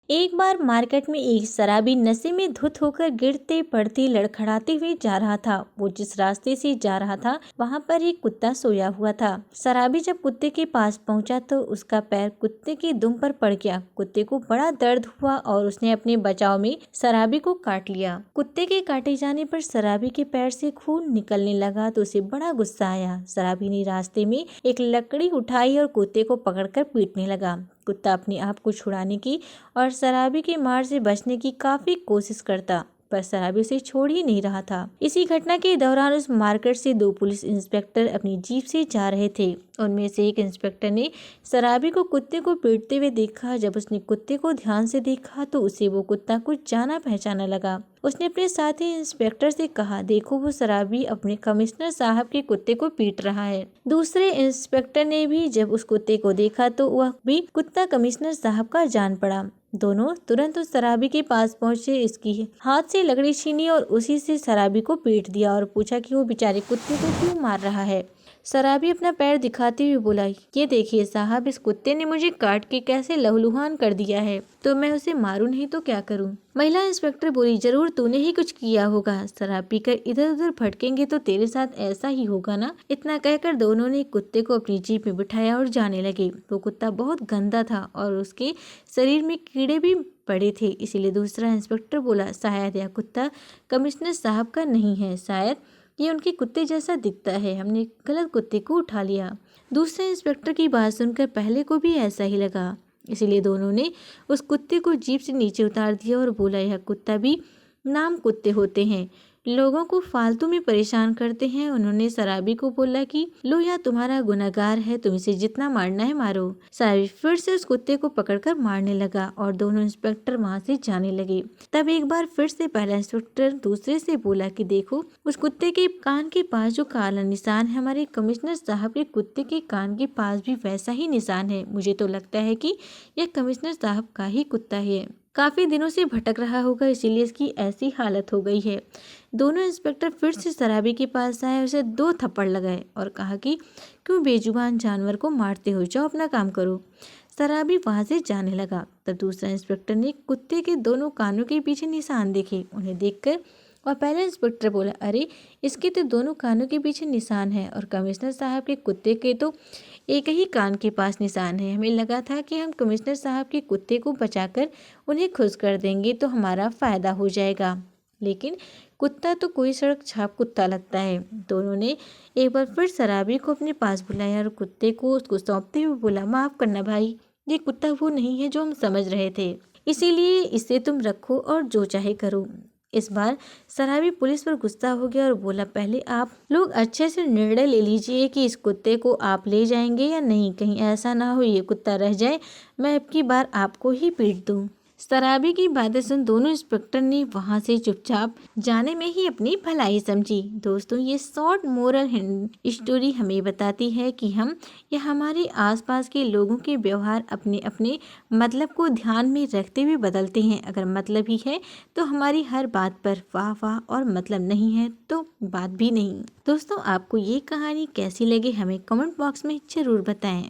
एक बार मार्केट में एक शराबी नशे में धुत होकर गिरते पड़ते लड़खड़ाते हुए जा रहा था। वो जिस रास्ते से जा रहा था वहाँ पर एक कुत्ता सोया हुआ था। शराबी जब कुत्ते के पास पहुँचा तो उसका पैर कुत्ते की दुम पर पड़ गया। कुत्ते को बड़ा दर्द हुआ और उसने अपने बचाव में शराबी को काट लिया। कुत्ते के काटे जाने पर शराबी के पैर से खून निकलने लगा तो उसे बड़ा गुस्सा आया। शराबी ने रास्ते में एक लकड़ी उठाई और कुत्ते को पकड़कर पीटने लगा। कुत्ता अपने आप को छुड़ाने की और शराबी की मार से बचने की काफी कोशिश करता, पर शराबी उसे छोड़ ही नहीं रहा था। इसी घटना के दौरान उस मार्केट से दो पुलिस इंस्पेक्टर अपनी जीप से जा रहे थे। उनमें से एक इंस्पेक्टर ने शराबी को कुत्ते को पीटते हुए देखा। जब उसने कुत्ते को ध्यान से देखा तो उसे वो कुत्ता कुछ जाना पहचाना लगा। उसने अपने साथी इंस्पेक्टर से कहा, देखो वो शराबी अपने कमिश्नर साहब के कुत्ते को पीट रहा है। दूसरे इंस्पेक्टर ने भी जब उस कुत्ते को देखा तो वह भी कुत्ता कमिश्नर साहब का जान पड़ा। दोनों तुरंत उस शराबी के पास पहुंचे, इसकी हाथ से लकड़ी छीनी और उसी से शराबी को पीट दिया और पूछा कि वो बेचारे कुत्ते को क्यों मार रहा है। शराबी अपना पैर दिखाते हुए बोला, ये देखिए साहब, इस कुत्ते ने मुझे काट के कैसे लहूलुहान कर दिया है, तो मैं उसे मारूं नहीं तो क्या करूं। महिला इंस्पेक्टर बोली, जरूर तूने ही कुछ किया होगा। शराब पीकर इधर उधर भटकेंगे तो तेरे साथ ऐसा ही होगा ना। इतना कहकर दोनों ने कुत्ते को अपनी जीप में बिठाया और जाने लगे। वो कुत्ता बहुत गंदा था और उसके शरीर में कीड़े भी पड़े थे। इसीलिए दूसरा इंस्पेक्टर बोला, शायद यह कुत्ता कमिश्नर साहब का नहीं है, शायद ये उनके कुत्ते जैसा दिखता है, हमने गलत कुत्ते को उठा लिया। दूसरे इंस्पेक्टर की बात सुनकर पहले को भी ऐसा ही लगा, इसीलिए दोनों ने उस कुत्ते को जीप से नीचे उतार दिया और बोला, यह कुत्ता भी नाम कुत्ते होते हैं, लोगों को फालतू में परेशान करते हैं। उन्होंने शराबी को बोला कि लो, यह तुम्हारा गुनहगार है, तुम इसे जितना मारना है मारो। शराबी फिर से उस कुत्ते को पकड़कर मारने लगा और दोनों इंस्पेक्टर वहां से जाने लगे। तब एक बार फिर से पहला इंस्पेक्टर दूसरे से बोला कि देखो, उस कुत्ते के कान के पास जो काला निशान है, हमारे कमिश्नर साहब के कुत्ते के कान के पास भी वैसा ही निशान है। मुझे तो लगता है कि यह कमिश्नर साहब का ही कुत्ता है, काफी दिनों से भटक रहा होगा, इसीलिए इसकी ऐसी हालत हो गई है। दोनों इंस्पेक्टर फिर से शराबी के पास आए, उसे 2 थप्पड़ लगाए और कहा कि क्यों बेजुबान जानवर को मारते हो, जाओ अपना काम करो। शराबी वहां से जाने लगा। तब दूसरा इंस्पेक्टर ने कुत्ते के दोनों कानों के पीछे निशान देखे। उन्हें देखकर और पहले इंस्पेक्टर बोला, अरे इसके तो दोनों कानों के पीछे निशान है और कमिश्नर साहब के कुत्ते के तो एक ही कान के पास निशान है। हमें लगा था कि हम कमिश्नर साहब के कुत्ते को बचाकर उन्हें खुश कर देंगे तो हमारा फायदा हो जाएगा, लेकिन कुत्ता तो कोई सड़क छाप कुत्ता लगता है। दोनों ने एक बार फिर शराबी को अपने पास बुलाया और कुत्ते को उसको सौंपते हुए बोला, माफ करना भाई, ये कुत्ता वो नहीं है जो हम समझ रहे थे, इसीलिए इसे तुम रखो और जो चाहे करो। इस बार शराबी पुलिस पर गुस्सा हो गया और बोला, पहले आप लोग अच्छे से निर्णय ले लीजिए कि इस कुत्ते को आप ले जाएंगे या नहीं, कहीं ऐसा ना हो ये कुत्ता रह जाए, मैं अब की बार आपको ही पीट दूं। शराबी की बातें सुन दोनों इंस्पेक्टर ने वहां से चुपचाप जाने में ही अपनी भलाई समझी। दोस्तों, ये शॉर्ट मोरल स्टोरी हमें बताती है कि हम या हमारे आसपास के लोगों के व्यवहार अपने अपने मतलब को ध्यान में रखते हुए बदलते हैं। अगर मतलब ही है तो हमारी हर बात पर वाह वाह, और मतलब नहीं है तो बात भी नहीं। दोस्तों, आपको ये कहानी कैसी लगी हमें कमेंट बॉक्स में जरूर बताएं।